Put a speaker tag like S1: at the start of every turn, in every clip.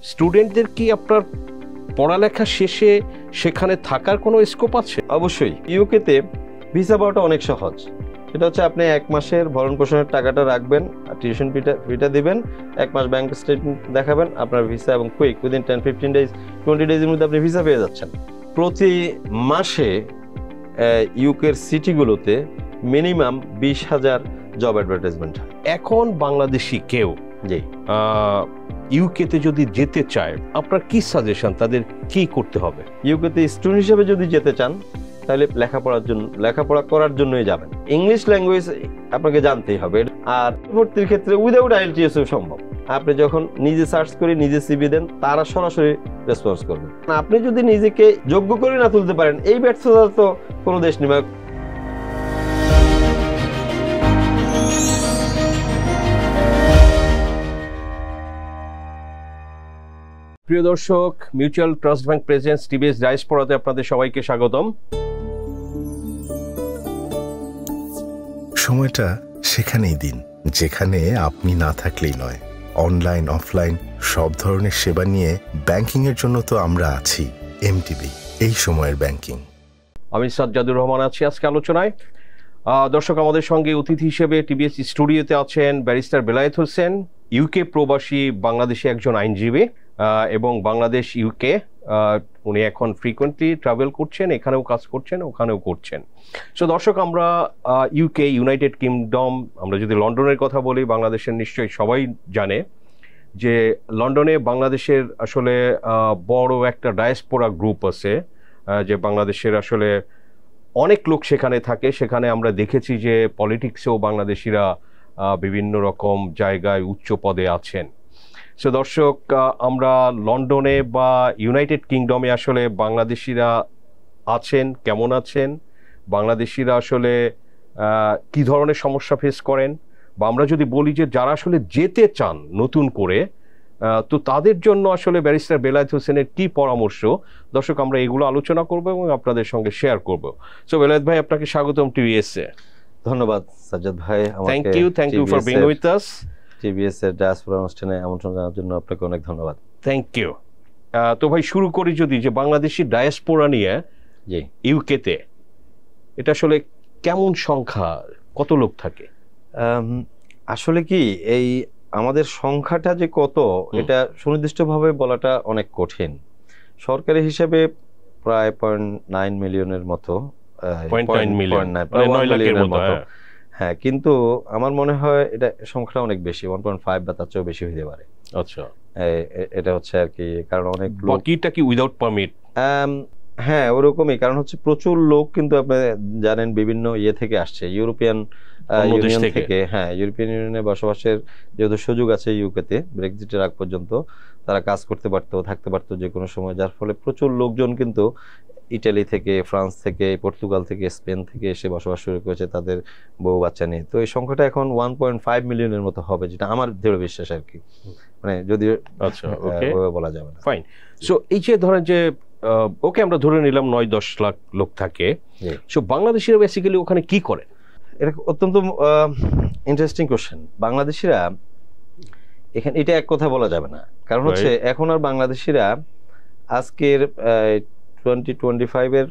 S1: স্টুডেন্টদের কি আপনার পড়ালেখা শেষে সেখানে থাকার কোনো স্কোপ আছে?
S2: অবশ্যই ইউকেতে ভিসা পাওয়াটা অনেক সহজ। এটা হচ্ছে আপনি 1 মাসের ভরণ পোষণের টাকাটা রাখবেন, টিউশন ফিটা দিবেন, 1 মাস ব্যাংক স্টেটমেন্ট দেখাবেন, আপনার ভিসা এবং কুইক উইদিন 10-15 ডেজ 20 ডেজের মধ্যে আপনি ভিসা পেয়ে যাচ্ছেন। প্রতি মাসে ইউকের সিটিগুলোতে মিনিমাম 20,000 জব অ্যাডভার্টাইজমেন্ট হয়।
S1: এখন বাংলাদেশি কেউ
S2: জি
S1: ইউকেতে যদি যেতে চায়, আপনার কি সাজেশন, তাদের কি করতে হবে?
S2: ইউকেতে স্টুডেন্ট হিসেবে যদি যেতে চান তাহলে লেখাপড়া করার জন্যই যাবেন। ইংলিশ ল্যাঙ্গুয়েজ আপনাকে জানতেই হবে। আর ভর্তির ক্ষেত্রে উইদাউট আইএলটিএস সম্ভব। আপনি যখন নিজে সার্চ করে নিজে সিভি দেন, তারা সরাসরি রেসপন্স করবে। আপনি যদি নিজেকে যোগ্য করে না তুলতে পারেন, এই ব্যর্থতা তো কোনো দেশ নেই।
S1: প্রিয় দর্শক, mutual trust bank presence TBS ডায়াসপোরাতে আপনাদের সবাইকে স্বাগতম।
S3: সময়টা সেখানেই দিন যেখানে আপনি না থাকলেই নয়। অনলাইন অফলাইন সব ধরনের সেবা নিয়ে ব্যাংকিং এর জন্য তো আমরা আছি। এমটিবি, এই সময়ের ব্যাংকিং।
S1: আমি সাজ্জাদুর রহমান আছি আজকে আলোচনায়। দর্শক, আমাদের সঙ্গে অতিথি হিসেবে টিবিএস স্টুডিওতে আছেন ব্যারিস্টার বেলায়েত হোসেন, ইউকে প্রবাসী বাংলাদেশি একজন আইনজীবী এবং বাংলাদেশ ইউকে উনি এখন ফ্রিকোয়েন্টলি ট্রাভেল করছেন, এখানেও কাজ করছেন, ওখানেও করছেন। সো দর্শক, আমরা ইউকে, ইউনাইটেড কিংডম, আমরা যদি লন্ডনের কথা বলি, বাংলাদেশের নিশ্চয়ই সবাই জানে যে লন্ডনে বাংলাদেশের আসলে বড় একটা ডায়াসপোরা গ্রুপ আছে, যে বাংলাদেশের আসলে অনেক লোক সেখানে থাকে। সেখানে আমরা দেখেছি যে পলিটিক্সেও বাংলাদেশিরা বিভিন্ন রকম জায়গায় উচ্চ পদে আছেন। সো দর্শক, আমরা লন্ডনে বা ইউনাইটেড কিংডমে আসলে বাংলাদেশিরা আছেন, কেমন আছেন, বাংলাদেশিরা আসলে কি ধরনের সমস্যা ফেস করেন, বা আমরা যদি বলি যে যারা আসলে যেতে চান নতুন করে, তো তাদের জন্য আসলে ব্যারিস্টার বেলায়েত হোসেনের কি পরামর্শ, দর্শক আমরা এগুলো আলোচনা করব এবং আপনাদের সঙ্গে শেয়ার করব। সো বেলায়েত ভাই, আপনাকে স্বাগতম টিবিএসে।
S2: ধন্যবাদ সাজ্জাদ ভাই,
S1: thank you for being with us.
S2: TBS এর ডায়াসপোরা অনুষ্ঠানে আমন্ত্রণ জানার জন্য আপনাকে অনেক ধন্যবাদ।
S1: Thank you. তো ভাই, শুরু করি যদি, যে বাংলাদেশি ডায়াসপোরা নিয়ে ইউকেতে এটা আসলে কেমন সংখ্যা, কত লোক থাকে?
S2: আসলে কি, এই আমাদের সংখ্যাটা যে কত, এটা সুনির্দিষ্টভাবে বলাটা অনেক কঠিন। সরকারি হিসেবে প্রায় 0.9 মিলিয়নের মতো,
S1: 0.9 মিলিয়ন,
S2: হ্যাঁ, কিন্তু আমার মনে হয় এটা সংখ্যাটা অনেক বেশি, 1.5 বা তার চেয়েও বেশি হতে পারে।
S1: আচ্ছা,
S2: এটা হচ্ছে আর কি, কারণ অনেক
S1: বাকিটা কি উইদাউট পারমিট?
S2: হ্যাঁ, ওরকমই। কারণ হচ্ছে প্রচুর লোক কিন্তু আপনি জানেন বিভিন্ন ইয়ে থেকে আসছে, ইউরোপিয়ান ইউনিয়ন থেকে। হ্যাঁ, ইউরোপিয়ান ইউনিয়নে বসবাসের যেহেতু সুযোগ আছে ইউকেতে, ব্রেক্সিটের আগ পর্যন্ত তারা কাজ করতে পারতো, থাকতে পারতো যে কোনো সময়, যার ফলে প্রচুর লোকজন কিন্তু ইটালি থেকে, ফ্রান্স থেকে, পর্তুগাল থেকে, স্পেন থেকে এসে বসবাস শুরু করেছে তাদের বউ বাচ্চা নিয়ে। তো এই সংখ্যাটা এখন 1.5 মিলিয়নের মতো হবে, যেটা আমার দৃঢ় বিশ্বাস আর কি, মানে যদিও বলা যাবে না।
S1: ফাইন। সো এই যে ধরেন যে ওকে আমরা ধরে নিলাম 9-10 লাখ লোক থাকে, সো বাংলাদেশিরা বেসিক্যালি ওখানে কি করে?
S2: এটা অত্যন্ত ইন্টারেস্টিং কোশ্চেন। বাংলাদেশিরা এখানে, এটা এক কথা বলা যাবে না, কারণ হচ্ছে এখন আর বাংলাদেশিরা আজকের 2025 এর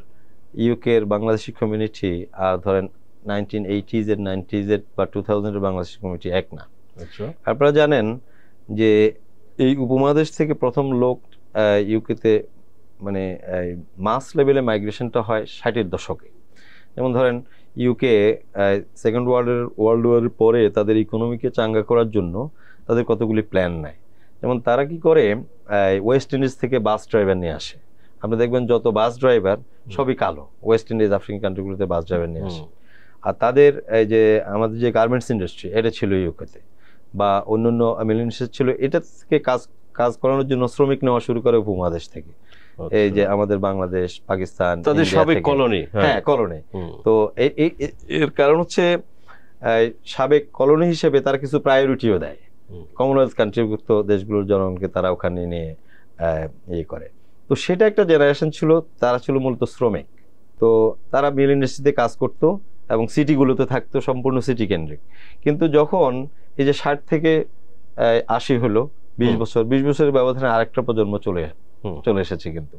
S2: ইউকের বাংলাদেশি কমিউনিটি আর ধরেন 1980s এর 90s এর বা 2000 এর বাংলাদেশি কমিউনিটি এক না। আপনারা জানেন যে এই উপমহাদেশ থেকে প্রথম লোক ইউকেতে মানে মাস লেভেলে মাইগ্রেশনটা হয় 60-এর দশকে। যেমন ধরেন ইউকে সেকেন্ড ওয়ার্ল্ড ওয়ারের পরে তাদের ইকোনমিকে চাঙ্গা করার জন্য তাদের কতগুলি প্ল্যান নেয়। যেমন তারা কি করে, ওয়েস্ট ইন্ডিজ থেকে বাস ড্রাইভার নিয়ে আসে। আপনি দেখবেন যত বাস ড্রাইভার সবই কালো, ওয়েস্ট ইন্ডিজ, আফ্রিকান কান্ট্রিগুলোতে বাস ড্রাইভার নিয়ে আসে। আর তাদের এই যে আমাদের যে গার্মেন্টস ইন্ডাস্ট্রি, এটা ছিল ইউকেতে, বা অন্যান্য মিলেনিয়াস ছিল, এটা থেকে কাজ করানোর জন্য শ্রমিক নেওয়া শুরু করে উপমহাদেশ থেকে। এই যে আমাদের বাংলাদেশ, পাকিস্তান,
S1: তাদের সাবেক কলোনি।
S2: হ্যাঁ, কলোনি। তো এর কারণ হচ্ছে সাবেক কলোনি হিসেবে তারা কিছু প্রায়োরিটিও দেয় কমনওয়েলথ কান্ট্রিভুক্ত দেশগুলোর জনগণকে, তারা ওখানে নিয়ে ইয়ে করে। তো সেটা একটা জেনারেশন ছিল, তারা ছিল মূলত শ্রমিক। তো তারা মিল ইন্ডাস্ট্রিতে কাজ করতো এবং সিটিগুলোতে থাকতো, সম্পূর্ণ সিটি কেন্দ্রিক। কিন্তু যখন এই যে 60 থেকে 80 হলো, 20 বছরের ব্যবধানে আরেকটা প্রজন্ম চলে এসেছে কিন্তু।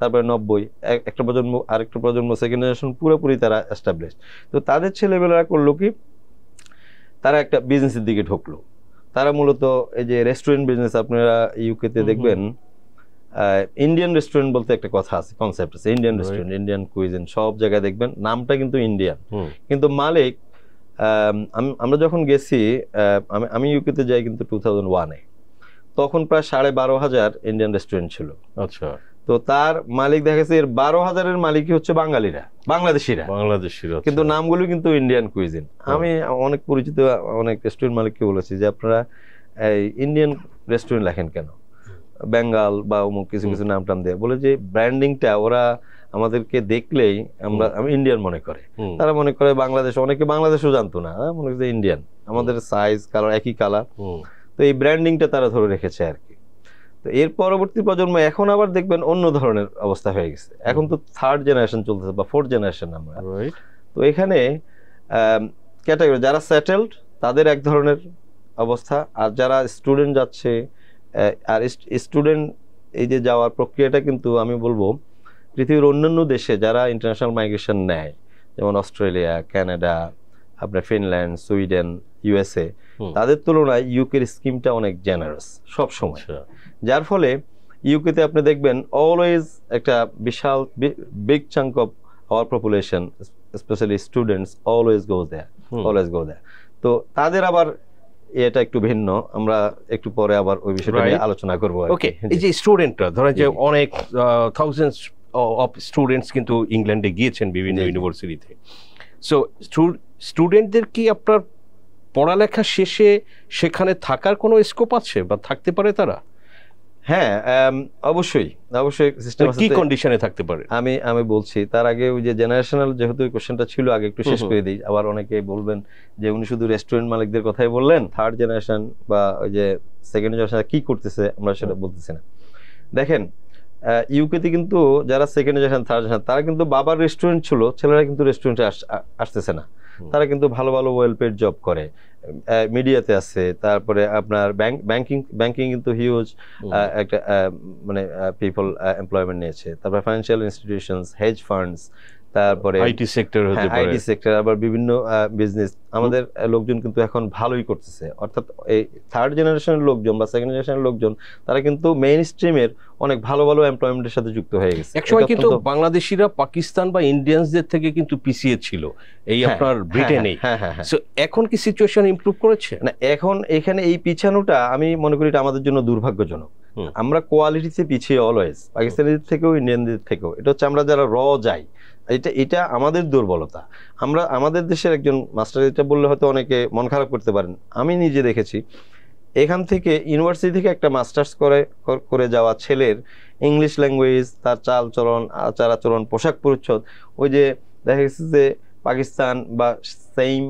S2: তারপরে 90 একটা প্রজন্ম, আরেকটা প্রজন্ম, সেকেন্ড জেনারেশন পুরোপুরি তারা এস্টাবলিশ। তো তাদের ছেলেবেলারা করলো কি, তারা একটা বিজনেসের দিকে ঢুকলো। তারা মূলত এই যে রেস্টুরেন্ট বিজনেস, আপনারা ইউকেতে দেখবেন ইন্ডিয়ান রেস্টুরেন্ট বলতে একটা কথা আছে, কনসেপ্ট আছে, ইন্ডিয়ান রেস্টুরেন্ট, ইন্ডিয়ান কুইজিন, সব জায়গায় দেখবেন নামটা কিন্তু ইন্ডিয়ান, কিন্তু মালিক আমরা যখন গেছি, আমি ইউকেতে যাই কিন্তু 2001-এ, তখন প্রায় 12,500 ইন্ডিয়ান রেস্টুরেন্ট ছিল।
S1: আচ্ছা।
S2: তো তার মালিক দেখা গেছে এর 12,000-এর মালিকই হচ্ছে বাঙালিরা, বাংলাদেশিরা, কিন্তু নামগুলো কিন্তু ইন্ডিয়ান কুইজিন। আমি অনেক পরিচিত অনেক রেস্টুরেন্ট মালিককে বলেছি যে আপনারা এই ইন্ডিয়ান রেস্টুরেন্ট লেখেন কেন, বেঙ্গল বা অমুক কিছু কিছু নাম টাম দেয়, বলে যে ব্র্যান্ডিংটা ওরা আমাদেরকে দেখলেই আমি ইন্ডিয়ান মনে করে, তারা মনে করে বাংলাদেশ, অনেকে বাংলাদেশও জানতো না, মনে করে ইন্ডিয়ান, আমাদের সাইজ কালার একই কালার, তো এই ব্র্যান্ডিংটা তারা ধরে রেখেছে আর কি। তো এর পরবর্তী প্রজন্ম এখন আবার দেখবেন অন্য ধরনের অবস্থা হয়ে গেছে, এখন তো থার্ড জেনারেশন চলতেছে বা ফোর্থ জেনারেশন আমরা। তো এখানে ক্যাটাগরি যারা সেটেলড তাদের এক ধরনের অবস্থা, আর যারা স্টুডেন্ট যাচ্ছে, আর স্টুডেন্ট এই যে যাওয়ার প্রক্রিয়াটা কিন্তু আমি বলবো পৃথিবীর অন্যান্য দেশে যারা ইন্টারন্যাশনাল মাইগ্রেশন নেয়, যেমন অস্ট্রেলিয়া, কানাডা, আপনার ফিনল্যান্ড, সুইডেন, ইউএসএ, তাদের তুলনায় ইউকের স্কিমটা অনেক জেনারাস সব সময়, যার ফলে ইউকেতে আপনি দেখবেন অলওয়েজ একটা বিশাল big chunk of our population, specially students, always go there. তো তাদের আবার এটা একটু ভিন্ন, আমরা একটু পরে আবার ওই বিষয়টা নিয়ে আলোচনা করবো।
S1: ওকে, এই যে স্টুডেন্টরা ধরেন যে অনেক থাউজেন্ডস অফ স্টুডেন্টস কিন্তু ইংল্যান্ডে গিয়েছেন বিভিন্ন ইউনিভার্সিটিতে, সো স্টুডেন্টদের কি আপনার পড়ালেখা শেষে সেখানে থাকার কোনো স্কোপ আছে বা থাকতে পারে তারা?
S2: হ্যাঁ, অবশ্যই সিস্টেম আছে।
S1: কি কন্ডিশনে থাকতে পারে
S2: আমি বলছি। তার আগে ওই যে জেনারেশনাল যেহেতু কোশ্চেনটা ছিল, আগে একটু শেষ করে দিই, আবার অনেকে বলবেন যে উনি শুধু রেস্টুরেন্ট মালিকদের কথাই বললেন, থার্ড জেনারেশন বা ওই যে সেকেন্ড জেনারেশন কি করতেছে আমরা সেটা বলতেছি না। দেখেন ইউকেতে কিন্তু যারা সেকেন্ড জেনারেশন, থার্ড জেনারেশন, তারা কিন্তু বাবার রেস্টুরেন্ট ছিল, ছেলেরা কিন্তু রেস্টুরেন্টে আসতেছে না, তারা কিন্তু ভালো ভালো ওয়েল পেড জব করে, মিডিয়াতে আছে, তারপরে আপনার ব্যাংকিং কিন্তু হিউজ একটা মানে পিপল এমপ্লয়মেন্ট নিয়েছে, তারপরে ফাইন্যান্সিয়াল ইনস্টিটিউশনস, হেজ ফান্ডস, তারপরে
S1: আইটি সেক্টর,
S2: আবার বিভিন্ন বিজনেস, আমাদের লোকজন কিন্তু এখন ভালোই করতেছে। অর্থাৎ এই থার্ড জেনারেশনের লোকজন বা সেকেন্ড জেনারেশনের লোকজন তারা কিন্তু মেইন স্ট্রিমের অনেক ভালো ভালো এমপ্লয়মেন্টের সাথে যুক্ত হয়ে গেছে।
S1: একসময় কিন্তু বাংলাদেশিরা পাকিস্তান বা ইন্ডিয়ানসদের থেকে কিন্তু পিছিয়ে ছিল এই আপনার ব্রিটেনে, সো এখন কি সিচুয়েশন ইমপ্রুভ করেছে?
S2: না, এখন এখানে এই পিছানোটা আমি মনে করি এটা আমাদের জন্য দুর্ভাগ্যজনক। আমরা কোয়ালিটিতে পিছিয়ে অলওয়েজ, পাকিস্তানিদের থেকেও ইন্ডিয়ানদের থেকেও। এটা হচ্ছে আমরা যারা যাই, এটা আমাদের দুর্বলতা। আমরা আমাদের দেশের একজন মাস্টার, এটা বললে হয়তো অনেকে মন খারাপ করতে পারেন, আমি নিজে দেখেছি এখান থেকে ইউনিভার্সিটি থেকে একটা মাস্টার্স করে যাওয়া ছেলের ইংলিশ ল্যাঙ্গুয়েজ, তার চাল চলন, আচার আচরণ, পোশাক পরিচ্ছদ, ওই যে দেখা গেছে যে পাকিস্তান বা সেম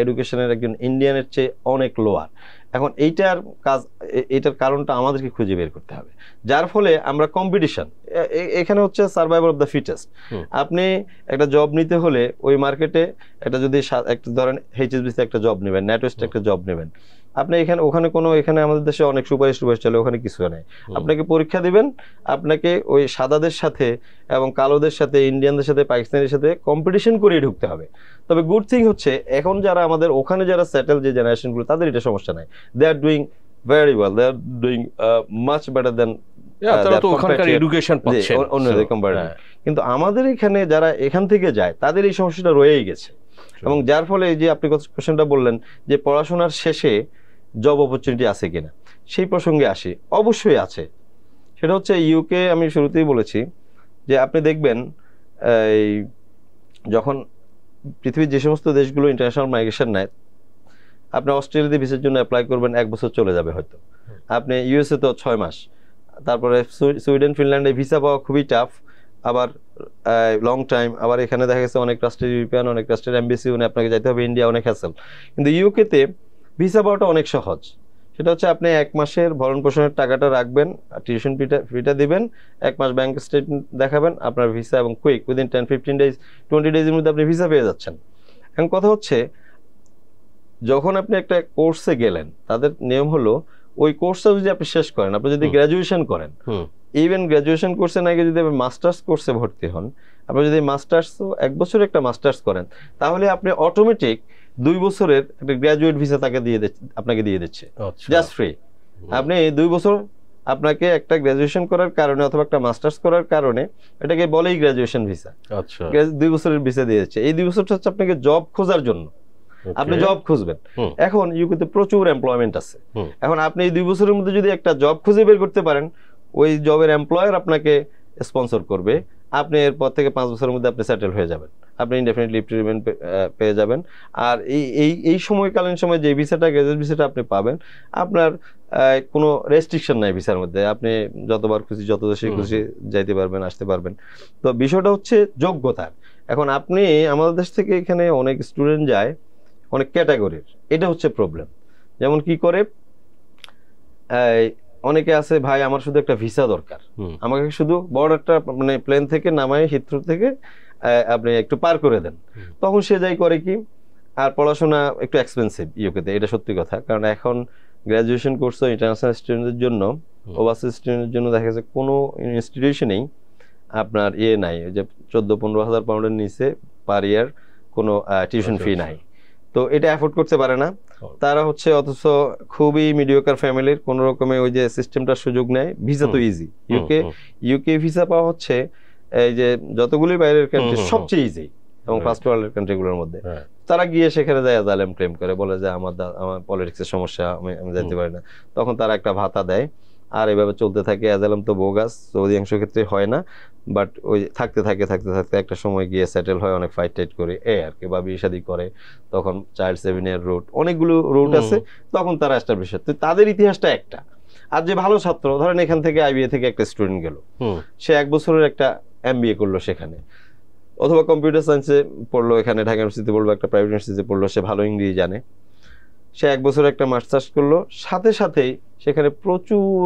S2: এডুকেশনের একজন ইন্ডিয়ানের চেয়ে অনেক লোয়ার। এখন এইটার কারণটা আমাদেরকে খুঁজে বের করতে হবে, যার ফলে আমরা কম্পিটিশন, এখানে হচ্ছে সার্ভাইভাল অফ দ্য ফিটেস্ট। আপনি একটা জব নিতে হলে ওই মার্কেটে একটা যদি একটা ধরেন এইচএসবিসি একটা জব নেবেন, ন্যাটওয়েস্ট একটা জব নেবেন, আপনি এখানে আমাদের দেশে অনেক সুপারিশ চলে, ওখানে কিছু নেই। আপনাকে পরীক্ষা দিবেন, আপনাকে ওই সাদাদের সাথে এবং কালোদের সাথে, ইন্ডিয়ানদের সাথে, পাকিস্তানের সাথে কম্পিটিশন করে ঢুকতে হবে। তবে গুড থিং হচ্ছে এখন যারা আমাদের ওখানে যারা সেটেল যে জেনারেশনগুলো, তাদের এটা সমস্যা নাই, they are doing very well, they are doing much better than অন্যদের কম্পারেটিভ। কিন্তু আমাদের এখানে যারা এখান থেকে যায় তাদের এই সমস্যাটা রয়েই গেছে, এবং যার ফলে যে আপনি কোশ্চেনটা বললেন যে পড়াশোনার শেষে জব অপরচুনিটি আছে কিনা, সেই প্রসঙ্গে আসি। অবশ্যই আছে। সেটা হচ্ছে ইউকে, আমি শুরুতেই বলেছি যে আপনি দেখবেন এই যখন পৃথিবীর যে সমস্ত দেশগুলো ইন্টারন্যাশনাল মাইগ্রেশন নেয়, আপনি অস্ট্রেলিয়াতে ভিসার জন্য অ্যাপ্লাই করবেন, 1 বছর চলে যাবে হয়তো, আপনি ইউএসএ তো 6 মাস, তারপরে সুইডেন, ফিনল্যান্ডে ভিসা পাওয়া খুবই টাফ, আবার লং টাইম, আবার এখানে দেখা গেছে অনেক রাষ্ট্রের ইউরোপিয়ান, অনেক রাষ্ট্রের এমবেসি, আপনাকে যাইতে হবে ইন্ডিয়া, অনেক হ্যাসেল। কিন্তু ইউকেতে ভিসা পাওয়াটা অনেক সহজ। সেটা হচ্ছে আপনি 1 মাসের ভরণ পোষণের টাকাটা রাখবেন, টিউশন ফিটা দিবেন, 1 মাস ব্যাংক স্টেটমেন্ট দেখাবেন, আপনার ভিসা, এবং কুইক উইদিন 10-15 ডেজ 20 ডেজের মধ্যে আপনি ভিসা পেয়ে যাচ্ছেন। এখন কথা হচ্ছে যখন আপনি একটা কোর্সে গেলেন, তাদের নিয়ম হলো ওই কোর্সটা যদি আপনি শেষ করেন, আপনি যদি গ্র্যাজুয়েশন করেন, ইভেন গ্র্যাজুয়েশন কোর্সের আগে যদি আপনি মাস্টার্স কোর্সে ভর্তি হন, আপনি যদি মাস্টার্স 1 বছরের একটা মাস্টার্স করেন, তাহলে আপনি অটোমেটিক 2 বছরের একটা গ্র্যাজুয়েট ভিসা আপনাকে দিয়ে দিচ্ছে জাস্ট ফ্রি। আপনি 2 বছর আপনাকে একটা গ্র্যাজুয়েশন করার কারণে অথবা একটা মাস্টার্স করার কারণে, এটাকে বলেই গ্র্যাজুয়েশন ভিসা, 2 বছরের ভিসা দিয়ে দিচ্ছে। এই 2 বছরটা হচ্ছে আপনাকে জব খোঁজার জন্য, আপনি জব খুঁজবেন। এখন ইউকেতে প্রচুর এমপ্লয়মেন্ট আছে। এখন আপনি এই 2 বছরের মধ্যে যদি একটা জব খুঁজে বের করতে পারেন, ওই জবের এমপ্লয়ার আপনাকে স্পন্সর করবে, আপনি এরপর থেকে 5 বছরের মধ্যে আপনি সেটেল হয়ে যাবেন, আপনি ইনডেফিনিট লিভ টু রিমেইন পেয়ে যাবেন। আর এই সময়কালীন সময় যে ভিসাটা, গ্র্যাজুয়েট ভিসাটা আপনি পাবেন, আপনার কোনো রেস্ট্রিকশন নাই ভিসার মধ্যে, আপনি যতবার খুশি যত দেশে খুশি যাইতে পারবেন, আসতে পারবেন। তো বিষয়টা হচ্ছে যোগ্যতার। এখন আপনি আমাদের দেশ থেকে এখানে অনেক স্টুডেন্ট যায় অনেক ক্যাটাগরির, এটা হচ্ছে প্রবলেম। যেমন কি করে, অনেকে আছে ভাই আমার শুধু একটা ভিসা দরকার, আমাকে শুধু বর্ডারটা মানে প্লেন থেকে নামায় হিথ্রো থেকে আপনি একটু পার করে দেন। তখন সে যাই করে কি, আর পড়াশোনা একটু এক্সপেন্সিভ ইউকেতে, এটা সত্যি কথা। কারণ এখন গ্র্যাজুয়েশন কোর্সও ইন্টারন্যাশনাল স্টুডেন্টদের জন্য, ওভারসিজ স্টুডেন্টের জন্য দেখা যাচ্ছে কোনো ইনস্টিটিউশনেই আপনার নাই, যে 14-15 হাজার পাউন্ডের নিচে পার ইয়ার কোনো টিউশন ফি নাই। তো এটা অ্যাফোর্ড করতে পারে না তারা, হচ্ছে অথচ খুবই মিডিওকার ফ্যামিলির কোনো রকমে ওই যে সিস্টেমটার সুযোগ নেয়। ভিসা তো ইজি, ইউকে ভিসা পাওয়া হচ্ছে এই যে যতগুলি বাইরের কান্ট্রি সবচেয়ে ইজি, এবং ফার্স্ট ওয়ার্ল্ডের কান্ট্রিগুলোর মধ্যে। তারা গিয়ে সেখানে যায় অ্যাজাইলাম ক্লেম করে, বলে যে আমার পলিটিক্সের সমস্যা, আমি যেতে পারি না। তখন তারা একটা ভাতা দেয়, আর এভাবে চলতে থাকে। অ্যাজাইলাম তো বোগাস, অধিকাংশ ক্ষেত্রে হয় না, বাট ওই থাকতে একটা সময় গিয়ে সেটেল হয়, অনেক ফাইট টাইট করে আর কি, বা বিয়ে শাদী করে, তখন চাইল্ড 7 ইয়ার রুট, অনেকগুলো রুট আছে, তখন তারা এস্টাবলিশ হয়। তো তাদের ইতিহাসটা একটা। আর যে ভালো ছাত্র, ধরেন এখান থেকে আইবিএ থেকে একটা স্টুডেন্ট গেল, সে 1 বছরের একটা এমবিএ করলো সেখানে, অথবা কম্পিউটার সায়েন্সে পড়লো এখানে ঢাকা ইউনিভার্সিটিতে পড়লো, একটা প্রাইভেট ইউনিভার্সিটিতে পড়লো, সে ভালো ইংরেজি জানে, সে 1 বছর একটা মাস্টার্স করলো, সাথেই সেখানে প্রচুর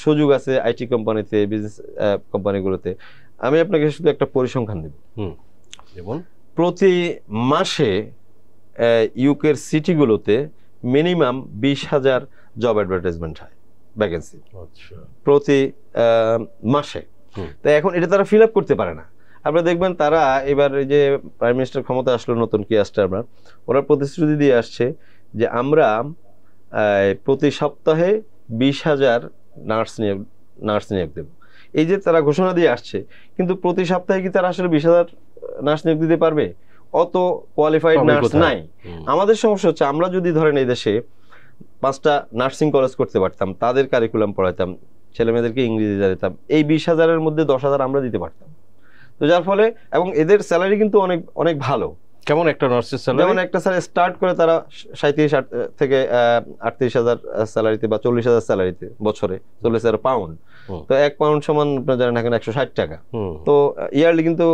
S2: সুযোগ আছে আইটি কোম্পানিতে, বিজনেস কোম্পানিগুলোতে। আমি আপনাকে শুধু একটা পরিসংখ্যান দেব, যেমন প্রতি মাসে ইউকের সিটিগুলোতে মিনিমাম 20,000 জব অ্যাডভার্টাইজমেন্ট হয়, ভ্যাকেন্সি প্রতি মাসে। তো এখন এটা তারা ফিল আপ করতে পারে না। আপনারা দেখবেন তারা এবার যে প্রাইম মিনিস্টার ক্ষমতা আসলো নতুন কি আসছে, ওরা প্রতিশ্রুতি দিয়ে আসছে যে আমরা প্রতি সপ্তাহে 20,000 নার্স নিয়োগ দেব। এই যে তারা ঘোষণা দিয়ে আসছে, কিন্তু প্রতি সপ্তাহে কি তারা আসলে 20,000 নার্স নিয়োগ দিতে পারবে? অত কোয়ালিফাইড নার্স নাই। আমাদের সমস্যা হচ্ছে, আমরা যদি ধরেন এই দেশে 5টা নার্সিং কলেজ করতে পারতাম, তাদের কারিকুলাম পড়াইতাম, ছেলে মেয়েদেরকে ইংরেজি জানাতাম, এই 20,000-এর মধ্যে 10,000 আমরা দিতে পারতাম। তো যার ফলে, এবং এদের স্যালারি কিন্তু অনেক অনেক ভালো।
S1: কেমন একটা নার্সের স্যালারি? যেমন
S2: একটা স্যালারি স্টার্ট করে তারা 37 থেকে 38,000 স্যালারিতে বা 40,000 স্যালারিতে বছরে, 40,000 পাউন্ড। তো 1 পাউন্ড সমান আপনারা জানেন এখানে 160 টাকা। তো ইয়ারলি কিন্তু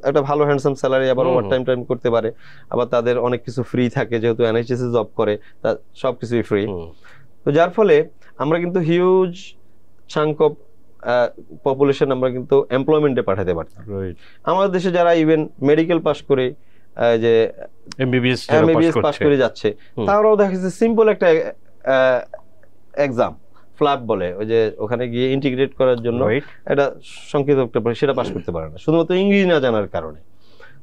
S2: একটা ভালো হ্যান্ডসাম স্যালারি, আবার ওভার টাইম করতে পারে, আবার তাদের অনেক কিছু ফ্রি থাকে, যেহেতু NHS এ জব করে, সবকিছুই ফ্রি। তো যার ফলে আমরা কিন্তু হিউজ চাঙ্ক অফ পপুলেশন আমরা কিন্তু এমপ্লয়মেন্টে পাঠাতে পারতাম। আমাদের দেশে যারা ইভেন মেডিকেল পাস করে, যে এমবিবিএস পাস করে যাচ্ছে, তারাও দেখা যাচ্ছে সিম্পল একটা এক্সাম ফ্ল্যাপ বলে, ওই যে ওখানে গিয়ে ইন্টিগ্রেট করার জন্য এটা সংক্ষিপ্ত একটা, সেটা পাস করতে পারে না, শুধুমাত্র ইংরেজি না জানার কারণে।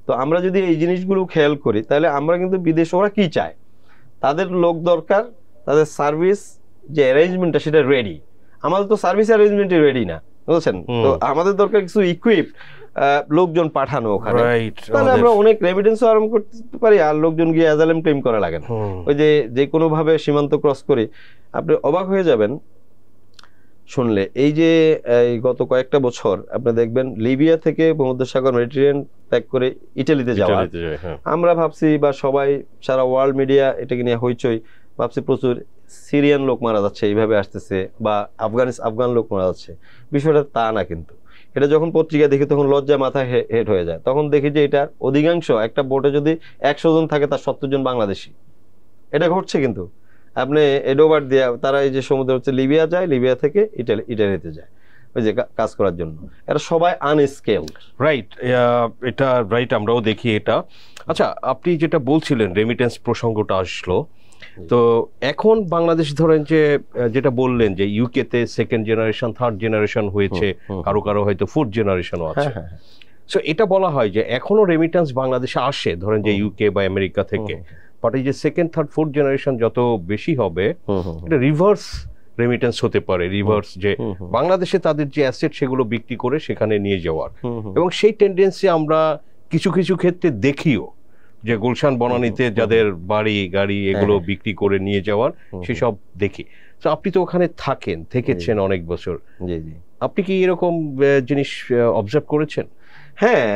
S2: তো আমরা যদি এই জিনিসগুলো খেয়াল করি, তাহলে আমরা কিন্তু বিদেশে ওরা কি চায়, তাদের লোক দরকার, তাদের সার্ভিস যে অ্যারেঞ্জমেন্টটা সেটা রেডি। আমাদের তো সার্ভিস অ্যারেঞ্জমেন্টই রেডি না, বুঝছেন? তো আমাদের দরকার কিছু ইকুইপ লোকজন পাঠানো ওখানে, তাহলে আমরা অনেক রেমিটেন্সও আরম্ভ করতে পারি, আর লোকজন গিয়ে অ্যাজাইলাম ক্লেম করা লাগে না। ওই যে কোনো ভাবে সীমান্ত ক্রস করে, আপনি অবাক হয়ে যাবেন শুনলে, এই যে গত কয়েকটা বছর আপনি দেখবেন লিবিয়া থেকে ভূমধ্যসাগর মেডিটেরিয়ান ত্যাগ করে ইটালিতে যাওয়া, আমরা ভাবছি, বা সবাই সারা ওয়ার্ল্ড মিডিয়া এটাকে নিয়ে হইচই, ভাবছি প্রচুর সিরিয়ান লোক মারা যাচ্ছে, এইভাবে আসতেছে, বা আফগান লোক মারা যাচ্ছে। বিষয়টা তা না, কিন্তু এটা যখন পত্রিকা দেখি তখন লজ্জা মাথা হেট হয়ে যায়। তখন দেখি যে এটার অধিকাংশ, একটা বোটে যদি 100 জন থাকে তার 70 জন বাংলাদেশি। এটা ঘটছে কিন্তু, আপনি এডোবার দিয়ে তারা এই যে সমুদ্র হচ্ছে লিবিয়া যায়, লিবিয়া থেকে ইটালিতে যায় ওই যে কাজ করার জন্য। এটা সবাই আনস্কেলড,
S1: রাইট? এটা রাইট, আমরাও দেখি এটা। আচ্ছা, আপনি যেটা বলছিলেন রেমিটেন্স প্রসঙ্গটা আসলো, তো এখন বাংলাদেশ ধরেন যে যেটা বললেন যে ইউকে তে সেকেন্ড জেনারেশন থার্ড জেনারেশন হয়েছে, কারো কারো হয়তো ফোর্থ জেনারেশনও আছে। সো এটা বলা হয় যে এখনো রেমিটেন্স বাংলাদেশে আসে ধরেন যে ইউকে বা আমেরিকা থেকে, বাট এই যে সেকেন্ড থার্ড ফোর্থ জেনারেশন যত বেশি হবে এটা রিভার্স রেমিটেন্স হতে পারে, রিভার্স যে বাংলাদেশে তাদের যে অ্যাসেট সেগুলো বিক্রি করে সেখানে নিয়ে যাওয়ার, এবং সেই টেন্ডেন্সি আমরা কিছু কিছু ক্ষেত্রে দেখিও, যে গুলশান বনানীতে যাদের বাড়ি গাড়ি এগুলো বিক্রি করে নিয়ে যাওয়ার সেসব দেখি। তো আপনি তো ওখানে থাকেন, থেকেছেন অনেক বছর, আপনি কি এরকম জিনিস অবজার্ভ করেছেন?
S2: হ্যাঁ,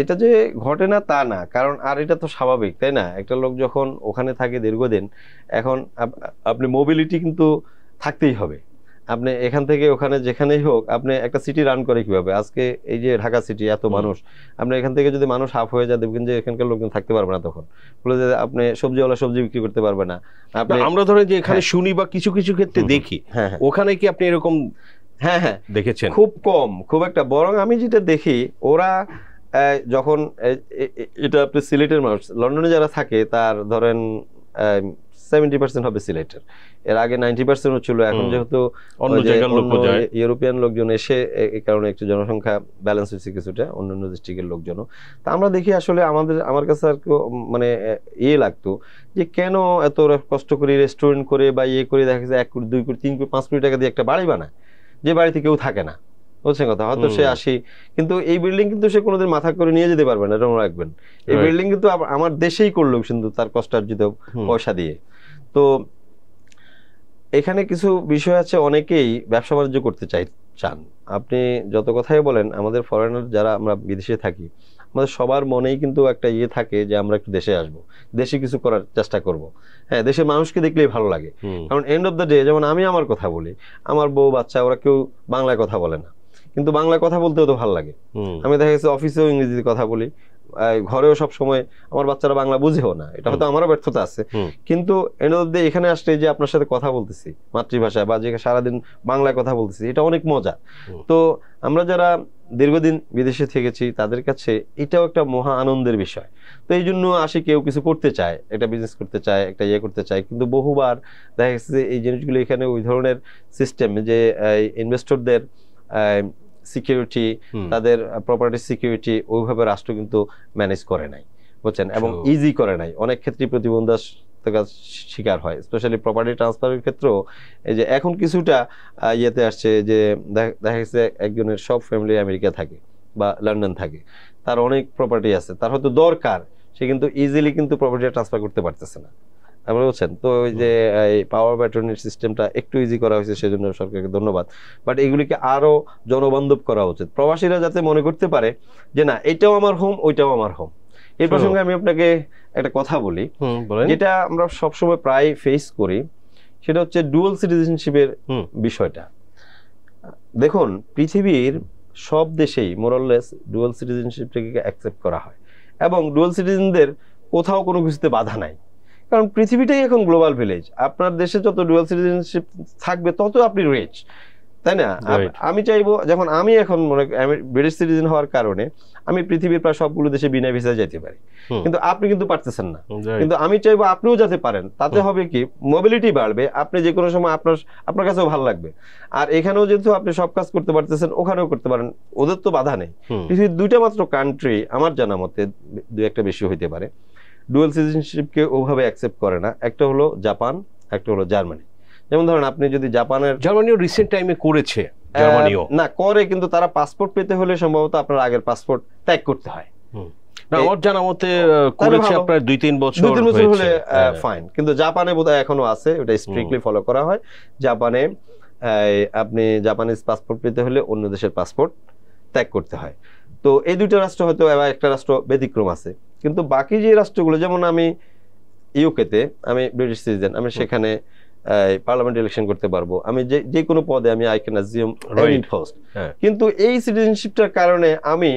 S2: এটা যে ঘটে না তা না, কারণ আর এটা তো স্বাভাবিক, তাই না? একটা লোক যখন ওখানে থাকে দীর্ঘদিন, এখন আপনি মোবিলিটি কিন্তু থাকতেই হবে। আপনি এখান থেকে ওখানে যেখানেই হোক, আপনি একটা সিটি রান করে কিভাবে? আজকে এই যে ঢাকা সিটি এত মানুষ, আপনি এখান থেকে যদি মানুষ হাফ হয়ে যায় দেখবেন যে এখানকার লোকজন থাকতে পারবে না, তখন বলে যে আপনি সবজিওয়ালা সবজি বিক্রি করতে পারবে না।
S1: আমরা ধরেন যে এখানে শুনি বা কিছু কিছু ক্ষেত্রে দেখি, ওখানে কি আপনি এরকম?
S2: হ্যাঁ হ্যাঁ,
S1: দেখেছেন?
S2: খুব কম, খুব একটা। বরং আমি যেটা দেখি, ওরা যখন এটা আপনি সিলেটের মানুষ, লন্ডনে যারা থাকে তার ধরেন 70% হবে সিলেটের, এর আগে 90% ছিল। এখন যেহেতু ইউরোপিয়ান লোকজন এসে এই কারণে একটু জনসংখ্যা ব্যালেন্স হয়েছে কিছুটা, অন্যান্য ডিস্ট্রিক্টের লোকজনও। তা আমরা দেখি আসলে আমার কাছে আর মানে লাগতো যে কেন এত কষ্ট করে রেস্টুরেন্ট করে বা করে দেখা যায় 1 কোটি 2 কোটি 3 কোটি 5 কোটি টাকা দিয়ে একটা বাড়ি বানায়, যে বাড়িতে কেউ থাকে না, বুঝছেন কথা? হয়তো সে আসি, কিন্তু এই বিল্ডিং কিন্তু সে কোনোদিন মাথা করে নিয়ে যেতে পারবে না, এটা মনে রাখবেন। এই বিল্ডিং কিন্তু আমার দেশেই করলো, কিন্তু তার কষ্টার্জিত পয়সা দিয়ে। তো এখানে কিছু বিষয় আছে, অনেকেই ব্যবসা বাণিজ্য করতে চান। আপনি যত কথাই বলেন, আমাদের ফরেনার যারা আমরা বিদেশে থাকি, আমাদের সবার মনেই কিন্তু একটা থাকে যে আমরা একটু দেশে আসবো, দেশে কিছু করার চেষ্টা করব। হ্যাঁ, দেশের মানুষকে দেখলেই ভালো লাগে, কারণ এন্ড অফ দ্য ডে, যেমন আমি আমার কথা বলি, আমার বউ বাচ্চা ওরা কেউ বাংলায় কথা বলে না, কিন্তু বাংলায় কথা বলতেও তো ভালো লাগে। আমি দেখা গেছে অফিসেও ইংরেজিতে কথা বলি, ঘরেও সব সময় আমার বাচ্চারা বাংলা বুঝেও না, এটা হয়তো আমারও ব্যর্থতা আছে, কিন্তু এন্ড অফ দ্য ডে এখানে আসলে যে আপনার সাথে কথা বলতেছি মাতৃভাষায়, বা যে সারাদিন বাংলায় কথা বলতেছি, এটা অনেক মজা। তো আমরা যারা দীর্ঘদিন বিদেশে থেকেছি তাদের কাছে এটাও একটা মহা আনন্দের বিষয়। তো এই জন্য আসি, কেউ কিছু করতে চায়, একটা বিজনেস করতে চায়, একটা করতে চায়, কিন্তু বহুবার দেখা গেছে যে এই জিনিসগুলো এখানে ওই ধরনের সিস্টেম, যে ইনভেস্টরদের সিকিউরিটি, তাদের প্রপার্টি সিকিউরিটি ওইভাবে রাষ্ট্র কিন্তু ম্যানেজ করে নাই, বুঝছেন, এবং ইজি করে নাই। অনেক ক্ষেত্রে প্রতিবন্ধকতার শিকার হয়, স্পেশালি প্রপার্টি ট্রান্সফারের ক্ষেত্রেও। এই যে এখন কিছুটা আসছে যে দেখা গেছে একজনের সব ফ্যামিলি আমেরিকা থাকে বা লন্ডন থাকে, তার অনেক প্রপার্টি আছে, তার হয়তো দরকার, সে কিন্তু ইজিলি কিন্তু প্রপার্টি ট্রান্সফার করতে পারতেছে না, আপনি বলছেন। তো ওই যে পাওয়ার ব্যাটনের সিস্টেমটা একটু ইজি করা হয়েছে, সেজন্য সরকারকে ধন্যবাদ। বাট এগুলিকে আরো জনবান্ধব করা উচিত, প্রবাসীরা যাতে মনে করতে পারে যে না, এটাও আমার হোম, ওইটাও আমার হোম। এই প্রসঙ্গে আমি আপনাকে একটা কথা বলি, যেটা আমরা সবসময় প্রায় ফেস করি, সেটা হচ্ছে ডুয়াল সিটিজেনশিপের বিষয়টা। দেখুন, পৃথিবীর সব দেশেই মোরাললেস ডুয়াল সিটিজেনশিপটাকে অ্যাকসেপ্ট করা হয়, এবং ডুয়াল সিটিজেনদের কোথাও কোনো কিছুতে বাধা নাই, কারণ পৃথিবীটাই এখন গ্লোবাল ভিলেজ। আপনার দেশে যত ডুয়াল সিটিজেনশিপ থাকবে তত আপনি রিচ, তাই না? আমি চাইবো, যখন আমি এখন ব্রিটিশ সিটিজেন হওয়ার কারণে আমি পৃথিবীর প্রায় সবগুলো দেশে বিনা ভিসায় যেতে পারি, কিন্তু আপনি কিন্তু পারতেছেন না। কিন্তু আমি চাইবো আপনিও যেতে পারেন, তাতে হবে কি, মোবিলিটি বাড়বে, আপনি যে কোনো সময় আপনার কাছেও ভালো লাগবে। আর এখানেও যেহেতু আপনি সব কাজ করতে পারতেছেন, ওখানেও করতে পারেন, ওদের তো বাধা নেই। পৃথিবীর 2টা মাত্র কান্ট্রি, আমার জানা মতে 2-1টা বেশি হইতে পারে, ডুয়াল সিটিজেনশিপকে ওভাবে অ্যাকসেপ্ট করে না। একটা হলো জাপান, একটা হলো জার্মানি। যেমন ধরেন, আপনি যদি
S1: জার্মানিও রিসেন্ট টাইমে করেছে, জার্মানিও না
S2: করে, কিন্তু তারা পাসপোর্ট পেতে হলে সম্ভবত আপনার আগের পাসপোর্ট ত্যাগ করতে হয়।
S1: না, আমার জানা মতে করেছে আপনার 2-3 বছর
S2: হলে ফাইন, কিন্তু জাপানে বোধহয় এখনো আছে, ওটা স্ট্রিক্টলি ফলো করা হয়। জাপানে আপনি জাপানিজ পাসপোর্ট পেতে হলে অন্য দেশের পাসপোর্ট ত্যাগ করতে হয়। তো এই 2টা রাষ্ট্র হয়তো, এবার একটা রাষ্ট্র ব্যতিক্রম আছে, কিন্তু বাকি যে রাষ্ট্রগুলো, যেমন আমি ইউকেতে, আমি ব্রিটিশ সিটিজেন, আমি সেখানে পার্লামেন্ট ইলেকশন করতে পারবো, আমি যে কোনো পদে আমি I can assume any post. কিন্তু এই সিটিজেনশিপটার কারণে আমি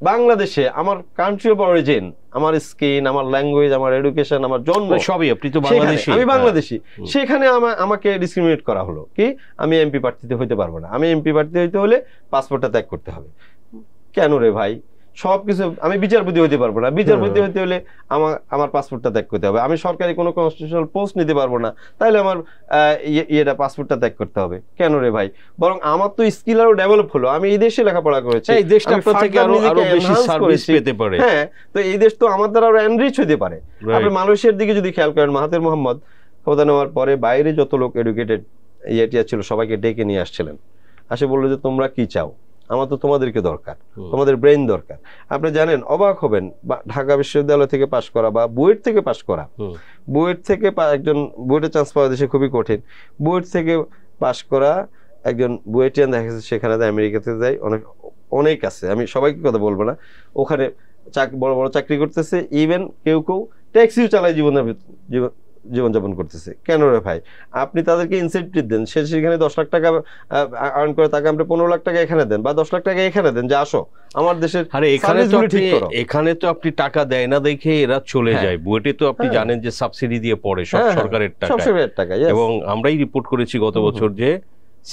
S2: বাংলাদেশে, আমার কান্ট্রি অফ অরিজিন, আমার স্কিন, আমার ল্যাঙ্গুয়েজ, আমার এডুকেশন, আমার জন্ম সবই, আপনি তো বাংলাদেশী, আমি বাংলাদেশী, সেখানে আমাকে ডিসক্রিমিনেট করা হলো কি, আমি এমপি প্রার্থীতে হইতে পারবো না। আমি এমপি প্রার্থী হইতে হলে পাসপোর্টটা ত্যাগ করতে হবে। কেন রে ভাই? সবকিছু আমি বিচারপতি হতে পারবো না, বিচারপতি হতে হলে আমার পাসপোর্টটা ত্যাগ করতে হবে, আমি সরকারি কোনো কনস্টিটিউশনাল পোস্ট নিতে পারবো না, তাহলে আমার ইয়েটা পাসপোর্টটা ত্যাগ করতে হবে। কেন রে ভাই? বরং আমার তো স্কিল আরো ডেভেলপ হলো, আমি এই দেশে লেখাপড়া করেছি,
S1: এই দেশটা আপনার থেকে আরো বেশি সার্ভিস পেতে পারে।
S2: হ্যাঁ, তো এই দেশ তো আমার দ্বারা আরো এনরিচ হতে পারে। আপনি মালয়েশিয়ার দিকে যদি খেয়াল করেন, মাহাথির মোহাম্মদ ক্ষমতা নেওয়ার পরে বাইরে যত লোক এডুকেটেড ইয়েটিয়া ছিল সবাইকে ডেকে নিয়ে আসছিলেন, আসে বললো যে তোমরা কি চাও, আমার তো তোমাদেরকে দরকার, তোমাদের ব্রেইন দরকার। আপনি জানেন, অবাক হবেন, ঢাকা বিশ্ববিদ্যালয় থেকে পাশ করা বা বুয়েট থেকে পাশ করা, বুয়েট থেকে একজন বুয়েটে চান্স পাওয়া দেশে খুবই কঠিন, বুয়েট থেকে পাশ করা একজন বুয়েটিয়ান দেখা যাচ্ছে সেখানে আমেরিকাতে যায়, অনেক আছে, আমি সবাইকে কথা বলবো না, ওখানে বড় বড় চাকরি করতেছে, ইভেন কেউ কেউ ট্যাক্সিও চালায় জীবনযাপন করতেছে। কেন রে ভাই? আপনি তাদেরকে ইনসেন্টিভ দেন, সেখানে 10 লাখ টাকা আর্ন করে, তাকে আপনি 15 লাখ টাকা এখানে দেন বা 10 লাখ টাকা এখানে দেন, যে আসো আমার দেশের।
S1: আরে এখানে তো আপনি টাকা দেয় না দেখে এরা চলে যায়। বুয়েটে তো আপনি জানেন যে সাবসিডি দিয়ে পড়ে, সব সরকারের টাকা, এবং আমরাই রিপোর্ট করেছি গত বছর যে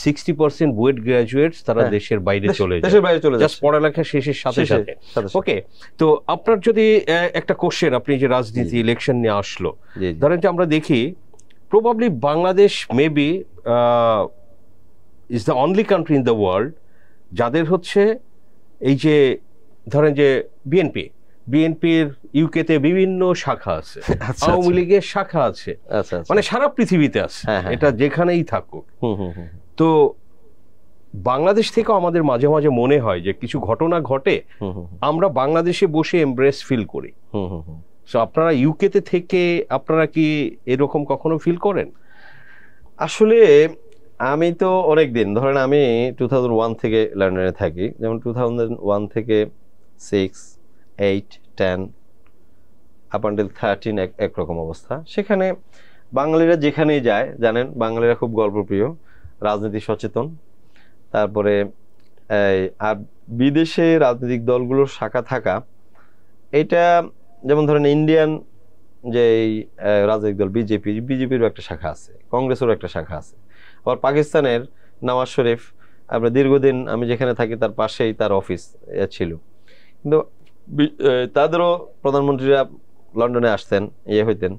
S1: 60% বুয়েট গ্রাজুয়েটস তারা দেশের বাইরে চলে যায়, জাস্ট পড়ালেখা শেষের সাথে সাথে। ওকে, তো আপনার যদি একটা কোশ্চেন, আপনি যে রাজনীতি ইলেকশন নিয়ে আসলো, ধরেন যে আমরা দেখি probably Bangladesh maybe is the only country in the world যাদের হচ্ছে এই যে ধরেন যে বিএনপির ইউকেতে বিভিন্ন শাখা আছে, আওয়ামী লীগের শাখা আছে, মানে সারা পৃথিবীতে আছে, এটা যেখানেই থাকুক। তো বাংলাদেশ থেকে আমাদের মাঝে মাঝে মনে হয় যে কিছু ঘটনা ঘটে, আমরা বাংলাদেশে বসে এমব্রেস ফিল করি। সো আপনারা ইউকেতে থেকে আপনারা কি এরকম কখনো ফিল করেন?
S2: আসলে আমি তো অনেক দিন, ধরেন আমি 2001 থেকে লন্ডনে থাকি, যেমন 2001 থেকে 6, 8, 10 আপ আনটিল 13 একরকম অবস্থা। সেখানে বাঙালিরা যেখানেই যায়, জানেন বাঙালিরা খুব গল্পপ্রিয়, রাজনীতি সচেতন। তারপরে আর বিদেশে রাজনৈতিক দলগুলোর শাখা থাকা, এটা যেমন ধরেন ইন্ডিয়ান যে রাজনৈতিক দল বিজেপির একটা শাখা আছে, কংগ্রেসেরও একটা শাখা আছে, আবার পাকিস্তানের নওয়াজ শরীফ, আমরা দীর্ঘদিন আমি যেখানে থাকি তার পাশেই তার অফিস ছিল, কিন্তু তাদেরও প্রধানমন্ত্রীরা লন্ডনে আসতেন, হইতেন,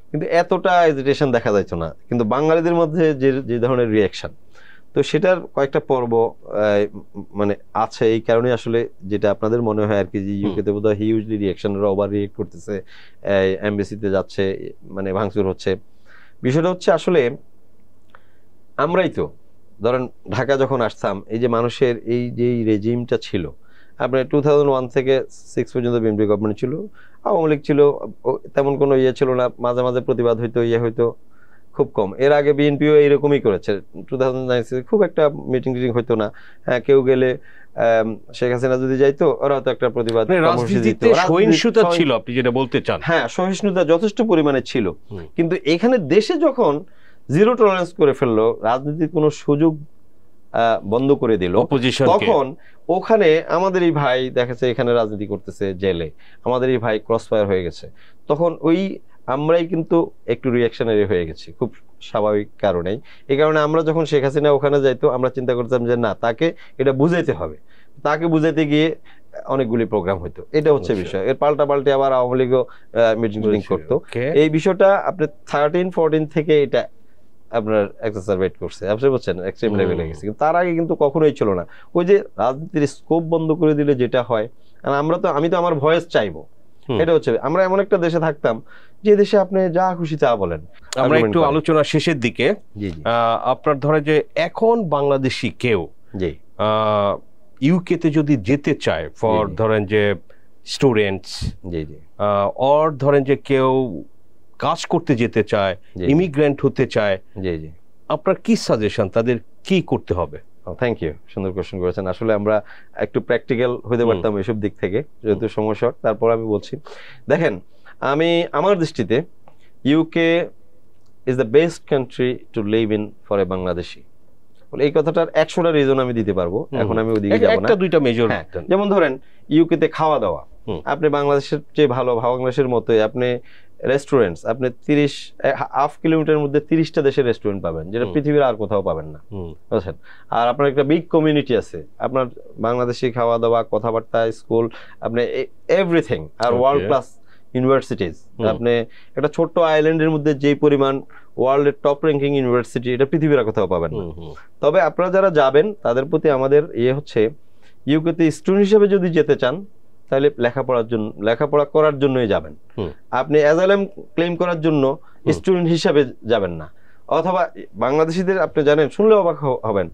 S2: কিন্তু এতটা এজিটেশন দেখা যাইত না। কিন্তু বাঙালিদের মধ্যে যে ধরনের রিয়াকশন, তো সেটার কয়েকটা পর্ব মানে আছে। এই কারণে আসলে যেটা আপনাদের মনে হয় আর কি, যে ইউকেতে বোধহয় হিউজলি রিয়াকশনরা ওভার রিয়েক্ট করতেছে, এমবেসিতে যাচ্ছে, মানে ভাঙচুর হচ্ছে। বিষয়টা হচ্ছে আসলে আমরাই তো ধরেন ঢাকা যখন আসতাম, এই যে মানুষের এই যে রেজিমটা ছিল, আপনার 2001 থেকে 6 পর্যন্ত বিএনপি গভর্নমেন্ট ছিল, আওয়ামী লীগ ছিল, তেমন কোনো ছিল না, মাঝে মাঝে প্রতিবাদ হইতো, হইতো খুব কম। এর আগে বিএনপিও এইরকমই করেছে, 2009 খুব একটা মিটিং হইতো না। হ্যাঁ, কেউ গেলে শেখ হাসিনা যদি যাইতো, ওরা হয়তো একটা প্রতিবাদ,
S1: সহিষ্ণুতা ছিল, আপনি যেটা বলতে চান।
S2: হ্যাঁ, সহিষ্ণুতা যথেষ্ট পরিমাণে ছিল, কিন্তু এখানে দেশে যখন জিরো টলারেন্স করে ফেললো, রাজনীতির কোনো সুযোগ বন্ধ করে দিল, তখন ওখানে আমাদের এই ভাই দেখাচ্ছে এখানে রাজনীতি করতেছে জেলে, আমাদের এই ভাই ক্রস ফায়ার হয়ে গেছে, তখন ওই আমরাই কিন্তু একটু রিয়াকশনারি হয়ে গেছি, খুব স্বাভাবিক কারণেই। এই কারণে আমরা যখন শেখ হাসিনা ওখানে যাইতো, আমরা চিন্তা করতাম যে না, তাকে এটা বুঝাইতে হবে, তাকে বুঝাইতে গিয়ে অনেকগুলি প্রোগ্রাম হইতো, এটা হচ্ছে বিষয়। এর পাল্টে আবার আওয়ামী লীগও মিটিং করতো। এই বিষয়টা আপনি 13-14 থেকে এটা আপনার এক্সারসাইজ করছে, আপনি বলছেন এক্সট্রিম লেভেলে গেছে, কিন্তু তার আগে কিন্তু কখনোই ছিল না। ওই যে রাজনীতির স্কোপ বন্ধ করে দিলে যেটা হয়, আমি তো আমার ভয়েস চাইবো, এটা হচ্ছে, আমরা এমন একটা দেশে থাকতাম যে দেশে আপনি যা খুশি তা বলেন।
S1: আমরা একটু আলোচনা শেষের দিকে, আপনার ধরে যে এখন বাংলাদেশি কেউ ইউকেতে যদি যেতে চায়, ফর ধরেন যে স্টুডেন্টস, অর ধরেন যে কেউ কাজ করতে যেতে চায়, ইমিগ্রেন্ট হতে চায়, আপনার কি সাজেশন, তাদের কি করতে হবে?
S2: থ্যাংক ইউ, সুন্দর কোশ্চেন করেছেন। আসলে আমরা একটু প্র্যাকটিক্যাল হতে পারতাম এসব দিক থেকে, যেহেতু সময় শর্ট। তারপর আমি বলছি, দেখেন, আমার দৃষ্টিতে UK is the best country to live in for a Bangladeshi. এই কথাটার 100টা রিজন আমি দিতে পারবো, এখন আমি ওদিকে যাব না,
S1: 1-2টা মেজর।
S2: যেমন ধরেন ইউকেতে খাওয়া দাওয়া, আপনি বাংলাদেশের চেয়ে ভালো, বাংলাদেশের মতোই আপনি রেস্টুরেন্টস আপনি 30.5 কিলোমিটারের মধ্যে 30টা দেশের রেস্টুরেন্ট পাবেন, যেটা পৃথিবীর আর কোথাও পাবেন না, বুঝছেন। আর আপনার একটা বিগ কমিউনিটি আছে, আপনার বাংলাদেশি খাওয়া দাওয়া, কথাবার্তা, স্কুল, আপনি এভরিথিং। আর ওয়ার্ল্ড ক্লাস ইউনিভার্সিটিজ, আপনি একটা ছোট্ট আইল্যান্ডের মধ্যে যেই পরিমাণ ওয়ার্ল্ডের টপ র্যাঙ্কিং ইউনিভার্সিটি, এটা পৃথিবীর আর কোথাও পাবেন না। তবে আপনারা যারা যাবেন তাদের প্রতি আমাদের হচ্ছে, ইউকেতে স্টুডেন্ট হিসেবে যদি যেতে চান তাহলে লেখাপড়া করার জন্যই যাবেন। আপনি অ্যাজাইলাম ক্লেম করার জন্য স্টুডেন্ট হিসেবে যাবেন না। অথবা বাংলাদেশিদের আপনি জানেন, শুনলে অবাক হবেন,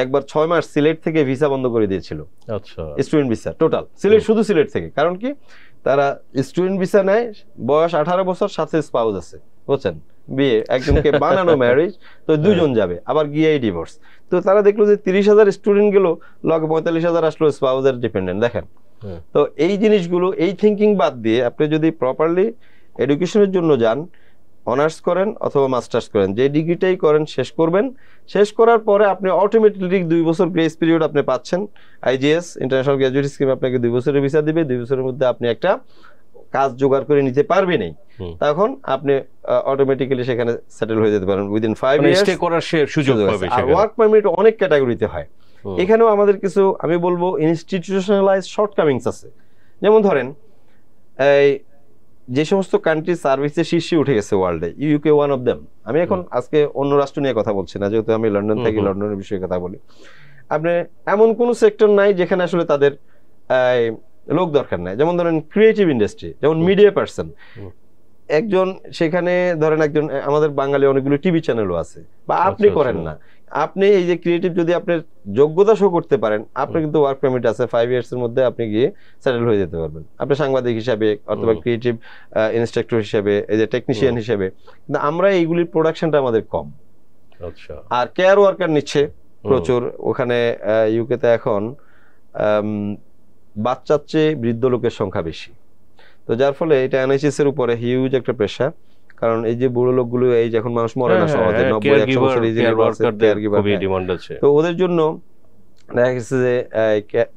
S2: একবার 6 মাস সিলেট থেকে ভিসা বন্ধ করে দিয়েছিল। আচ্ছা, স্টুডেন্ট ভিসা টোটাল সিলেট, শুধু সিলেট থেকে। কারণ কি, তারা স্টুডেন্ট ভিসা নেয়, বয়স 18 বছর, সাথে স্পাউস আছে, বুঝছেন, বিয়ে, একজনকে বানানো ম্যারেজ, তো 2 জন যাবে, আবার গিয়েই ডিভোর্স। তো তারা দেখলো যে 30,000 স্টুডেন্ট গেল, লগে 45,000 আসলো স্পাউসের ডিপেন্ডেন্ট। দেখেন, তো এই জিনিসগুলো, এই থিঙ্কিং বাদ দিয়ে আপনি যদি প্রপারলি এডুকেশনের জন্য যান, অনার্স করেন অথবা মাস্টার্স করেন, যে ডিগ্রিটাই করেন শেষ করবেন। শেষ করার পরে আপনি অটোমেটিকলি 2 বছর গ্রেস পিরিয়ড আপনি পাচ্ছেন। আইজিএস ইন্টারন্যাশনাল গ্র্যাজুয়েট স্কিম আপনাকে 2 বছরের ভিসা দিবে, 2 বছরের মধ্যে আপনি একটা কাজ জোগাড় করে নিতে পারবেনই, তখন আপনি অটোমেটিক্যালি সেখানে সেটেল হয়ে যেতে পারেন উইদিন 5 ইয়ার্স, স্টে করার সুযোগ পাবেন। আর ওয়ার্ক পারমিট অনেক ক্যাটাগরিতে হয়। এখানেও আমাদের কিছু, আমি বলবো, ইনস্টিটিউশনালাইজ শর্টকামিংস আছে। যেমন ধরেন, এই যে সমস্ত কান্ট্রি সার্ভিসের শীর্ষে উঠে গেছে ওয়ার্ল্ডে, ইউকে ওয়ান অফ দেম। আমি এখন আজকে অন্য রাষ্ট্র নিয়ে কথা বলছি না, যেহেতু আমি লন্ডন থাকি, লন্ডনের বিষয়ে কথা বলি। আপনি এমন কোন সেক্টর নাই যেখানে আসলে তাদের লোক দরকার নাই। যেমন ধরেন ক্রিয়েটিভ ইন্ডাস্ট্রি, যেমন মিডিয়া পার্সন, একজন সেখানে ধরেন একজন, আমাদের বাঙালি অনেকগুলো টিভি চ্যানেলও আছে, বা আপনি করেন না, আপনি এই যে ক্রিয়েটিভ, যদি আপনার যোগ্যতা শো করতে পারেন, আপনি কিন্তু ওয়ার্ক পারমিট আছে, 5 ইয়ার্সের মধ্যে আপনি গিয়ে সেটেল হয়ে যেতে পারবেন। আপনি সাংবাদিক হিসাবে অথবা ক্রিয়েটিভ ইনস্ট্রাক্টর হিসাবে, এই যে টেকনিশিয়ান হিসাবে। কিন্তু আমরা এইগুলির প্রোডাকশনটা আমাদের কম। আচ্ছা, আর কেয়ার ওয়ার্কার নিচ্ছে প্রচুর ওখানে। ইউকেতে এখন বাচ্চার চেয়ে বৃদ্ধ লোকের সংখ্যা বেশি, তো যার ফলে এটা এনএইচএস এর উপরে হিউজ একটা প্রেশার। কারণ এই যে বুড়ো লোকগুলো, এই যে এখন মানুষ মরে না সহজে, 90-100 বছর তো ওদের জন্য দেখা গেছে যে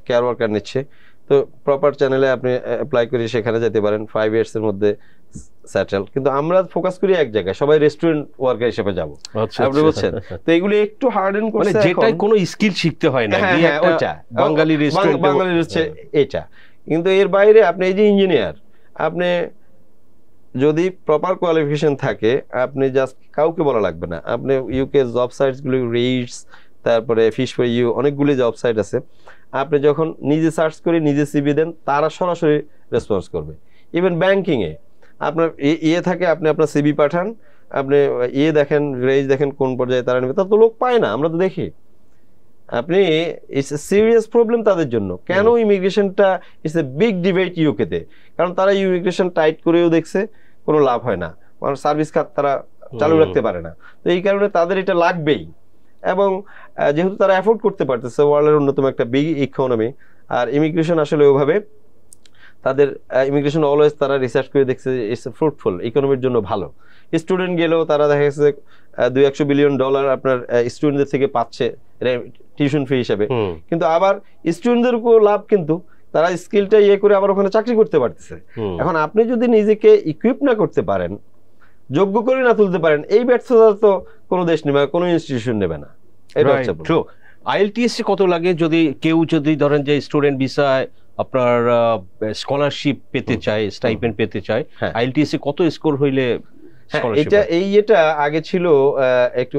S2: কেয়ার ওয়ার্কার নিচ্ছে। তো প্রপার চ্যানেলে আপনি অ্যাপ্লাই করে সেখানে যেতে পারেন, 5 ইয়ার্স এর মধ্যে সেটেল। কিন্তু আমরা ফোকাস করি এক জায়গায়, সবাই রেস্টুরেন্ট ওয়ার্কার হিসেবে যাব, আপনি বুঝছেন। তো এগুলো একটু হার্ডেন করছে,
S1: যেটা কোনো স্কিল শিখতে হয় না,
S2: ওটা
S1: বাঙালি রেস্টুরেন্ট,
S2: এটা। কিন্তু এর বাইরে আপনি এই যে ইঞ্জিনিয়ার, আপনি যদি প্রপার কোয়ালিফিকেশন থাকে, আপনি জাস্ট কাউকে বলা লাগবে না। আপনি ইউকে জব সাইটস গুলো, রিডস, তারপরে ফিশ ফর ইউ, অনেকগুলি জব সাইট আছে। আপনি যখন নিজে সার্চ করে নিজে সিভি দেন, তারা সরাসরি রেসপন্স করবে। ইভেন ব্যাংকিং এ আপনার থাকে, আপনি আপনার সিভি পাঠান, আপনি দেখেন, রেজ দেখেন কোন পর্যায়ে তারা নেবে, তার তো লোক পায় না, আমরা তো দেখি। আপনি, ইটস এ সিরিয়াস প্রবলেম তাদের জন্য। কেন ইমিগ্রেশনটা ইটস এ বিগ ডিবেট ইউকেতে, কারণ তারা ইমিগ্রেশন টাইট করেও দেখছে, কোনো লাভ হয় না, কারণ সার্ভিস খাত তারা চালু রাখতে পারে না। তো এই কারণে তাদের এটা লাগবেই। এবং যেহেতু তারা অ্যাফোর্ড করতে পারতেছে, ওয়ার্ল্ডের অন্যতম একটা বিগ ইকোনমি, আর ইমিগ্রেশন আসলে ওভাবে তাদের ইমিগ্রেশন অলওয়েজ তারা রিসার্চ করে দেখছে ইটস ফ্রুটফুল, ইকোনমির জন্য ভালো। স্টুডেন্ট গেলেও তারা দেখা গেছে $200 বিলিয়ন আপনার স্টুডেন্টদের থেকে পাচ্ছে টিউশন ফি হিসেবে। কিন্তু আবার স্টুডেন্টদের উপর লাভ, কিন্তু তারা স্কিলটা করে আবার ওখানে চাকরি করতে পারতেছে। এখন আপনি যদি নিজেকে ইকুইপ না করতে পারেন, যোগ্য করে না তুলতে পারেন, এই ব্যর্থতা তো কোনো দেশ নেবে, কোনো ইনস্টিটিউশন নেবে না।
S1: আইএলটিএস কত লাগে? কেউ যদি ধরেন যে স্টুডেন্ট ভিসায় আপনার স্কলারশিপ পেতে চায়, স্টাইপেন্ড পেতে চায়, আইএলটিএস কত স্কোর হইলে?
S2: এটা আগে ছিল একটু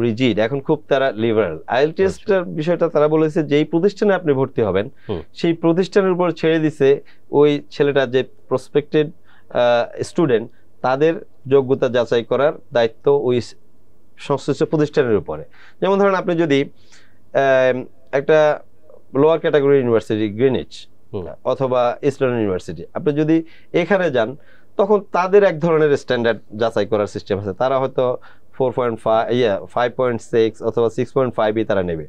S2: রিজিড, এখন খুব তারা লিবারাল। আইএলটিএস এর বিষয়টা তারা বলেছে যেই প্রতিষ্ঠানে আপনি ভর্তি হবেন, সেই প্রতিষ্ঠানের উপর ছেড়ে দিছে ওই ছেলেটা, যে প্রসপেক্টেড স্টুডেন্ট, তাদের যোগ্যতা যাচাই করার দায়িত্ব ওই সংশ্লিষ্ট প্রতিষ্ঠানের উপরে। যেমন ধরেন, আপনি যদি একটা লোয়ার ক্যাটাগরি ইউনিভার্সিটি, গ্রিনিচ অথবা ইস্টার্ন ইউনিভার্সিটি, আপনি যদি এখানে যান, তখন তাদের এক ধরনের স্ট্যান্ডার্ড যাচাই করার সিস্টেম আছে। তারা হয়তো 5.6 অথবা 6.5 তারা নেবে।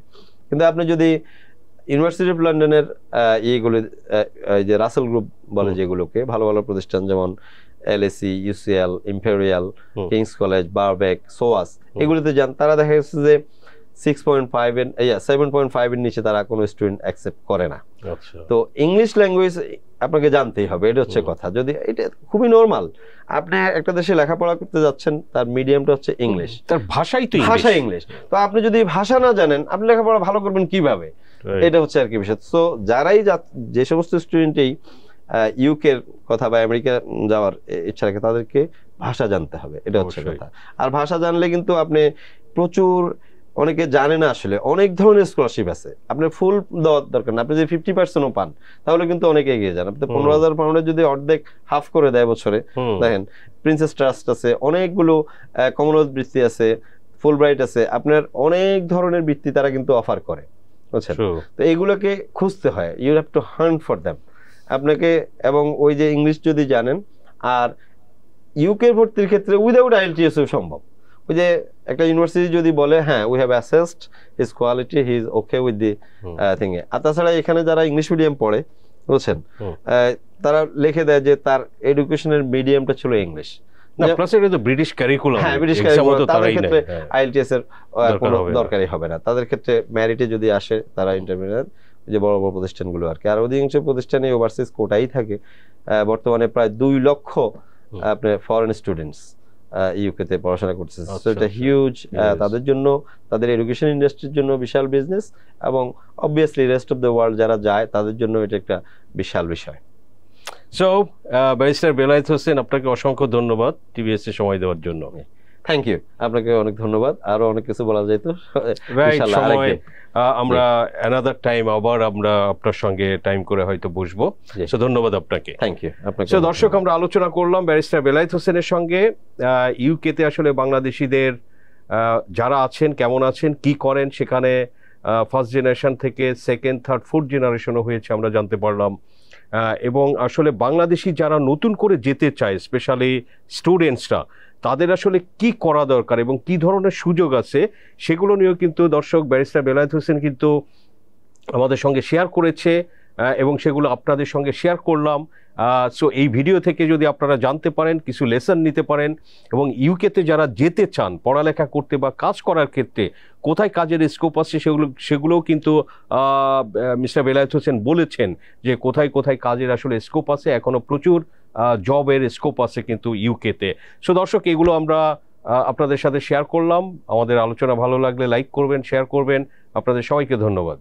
S2: কিন্তু আপনি যদি ইউনিভার্সিটি অফ লন্ডনের ইয়েগুলো, যে রাসেল গ্রুপ বলে যেগুলোকে, ভালো ভালো প্রতিষ্ঠান, যেমন LSE, UCL, Imperial, King's College, Birkbeck, SOAS, এগুলোতে যান, তারা দেখা গেছে যে 6.5 এর 7.5 এর নিচে তারা কোনো স্টুডেন্ট অ্যাকসেপ্ট করে না।
S1: আচ্ছা,
S2: তো ইংলিশ ল্যাঙ্গুয়েজ আপনাকে জানতেই হবে, এটা হচ্ছে কথা। যদি এটা খুবই নরমাল, আপনি একটা দেশে লেখাপড়া করতে যাচ্ছেন, তার মিডিয়ামটা হচ্ছে ইংলিশ,
S1: তার ভাষাই তো
S2: ভাষা ইংলিশ। তো আপনি যদি ভাষা না জানেন, আপনি লেখাপড়া ভালো করবেন কিভাবে? এটা হচ্ছে আর কি বিষয়। তো যারাই যে সমস্ত স্টুডেন্টেই ইউকের কথা বা আমেরিকা যাওয়ার ইচ্ছা রাখে, তাদেরকে ভাষা জানতে হবে, এটা হচ্ছে কথা। আর ভাষা জানলে কিন্তু আপনি প্রচুর, অনেকে জানে না আসলে অনেক ধরনের স্কলারশিপ আছে, আপনার ফুল দেওয়ার দরকার না, আপনি যদি 50%ও পান তাহলে কিন্তু অনেকে এগিয়ে যান। আপনি 15,000 পাউন্ডের যদি অর্ধেক হাফ করে দেয় বছরে, দেখেন প্রিন্সেস ট্রাস্ট আছে, অনেকগুলো কমনওয়েলথ বৃত্তি আছে, ফুল ব্রাইট আছে, আপনার অনেক ধরনের বৃত্তি তারা কিন্তু অফার করে, বুঝছেন? তো এইগুলোকে খুঁজতে হয়, you have to hunt for them আপনাকে। এবং ওই যে ইংলিশ যদি জানেন, আর ইউকে ভর্তির ক্ষেত্রে উইদাউট আইএলটিএস সম্ভব। ওই যে একটা ইউনিভার্সিটি যদি বলে হ্যাঁ we have assessed his quality, he is okay with the thing, আর তাছাড়া এখানে যারা ইংলিশ মিডিয়াম পড়ে, বুঝছেন, তারা লিখে দেয় যে তার এডুকেশনের মিডিয়ামটা ছিল ইংলিশ।
S1: ব্রিটিশ কারিকুলাম,
S2: হ্যাঁ ব্রিটিশ কারিকুলাম, তাদের ক্ষেত্রে আইএলটিএস এর কোনো দরকারই হবে না। তাদের ক্ষেত্রে মেরিটে যদি আসে তারা ইন্টারমিডিয়েট, যে বড় বড় প্রতিষ্ঠানগুলো আর কি। আর অধিকাংশ প্রতিষ্ঠানে ওভারসিজ কোটাই থাকে। বর্তমানে প্রায় 2 লক্ষ আপনার ফরেন স্টুডেন্টস ইউকে তে পড়াশোনা করতেছে। সো এটা হিউজ তাদের জন্য, তাদের এডুকেশন ইন্ডাস্ট্রির জন্য বিশাল বিজনেস, এবং obviously rest of the world যারা যায় তাদের জন্য এটা একটা বিশাল বিষয়।
S1: সো ব্যারিস্টার বেলায়েত হোসেন, আপনাকে অসংখ্য ধন্যবাদ টিভিএস এর সময় দেওয়ার জন্য।
S2: থ্যাংক ইউ, আপনাকে অনেক ধন্যবাদ। আরো অনেক কিছু বলা যেত,
S1: আমরা অ্যানাদার টাইম আবার আমরা আপনার সঙ্গে টাইম করে হয়তো বসবো। সো ধন্যবাদ আপনাকে।
S2: থ্যাংক ইউ আপনাকে।
S1: সো দর্শক, আমরা আলোচনা করলাম ব্যারিস্টার বেলায়েত হোসেনের সঙ্গে ইউকেতে আসলে বাংলাদেশিদের যারা আছেন, কেমন আছেন, কি করেন সেখানে। ফার্স্ট জেনারেশন থেকে সেকেন্ড, থার্ড, ফোর্থ জেনারেশনও হয়েছে আমরা জানতে পারলাম। এবং আসলে বাংলাদেশি যারা নতুন করে যেতে চায়, স্পেশালি স্টুডেন্টসরা, তাদের আসলে কি করা দরকার এবং কি ধরনের সুযোগ আছে সেগুলো নিয়েও কিন্তু দর্শক ব্যারিস্টার বেলায়েত হোসেন কিন্তু আমাদের সঙ্গে শেয়ার করেছে, এবং সেগুলো আপনাদের সঙ্গে শেয়ার করলাম। সো এই ভিডিও থেকে যদি আপনারা জানতে পারেন, কিছু লেসন নিতে পারেন, এবং ইউকেতে যারা যেতে চান পড়ালেখা করতে বা কাজ করার ক্ষেত্রে কোথায় কাজের স্কোপ আছে সেগুলোও কিন্তু মিস্টার বেলায়েত হোসেন বলেছেন যে কোথায় কোথায় কাজের আসলে স্কোপ আছে। এখনও প্রচুর জবের স্কোপ আছে কিন্তু ইউকেতে। সো দর্শক, এগুলো আমরা আপনাদের সাথে শেয়ার করলাম। আমাদের আলোচনা ভালো লাগলে লাইক করবেন, শেয়ার করবেন। আপনাদের সবাইকে ধন্যবাদ।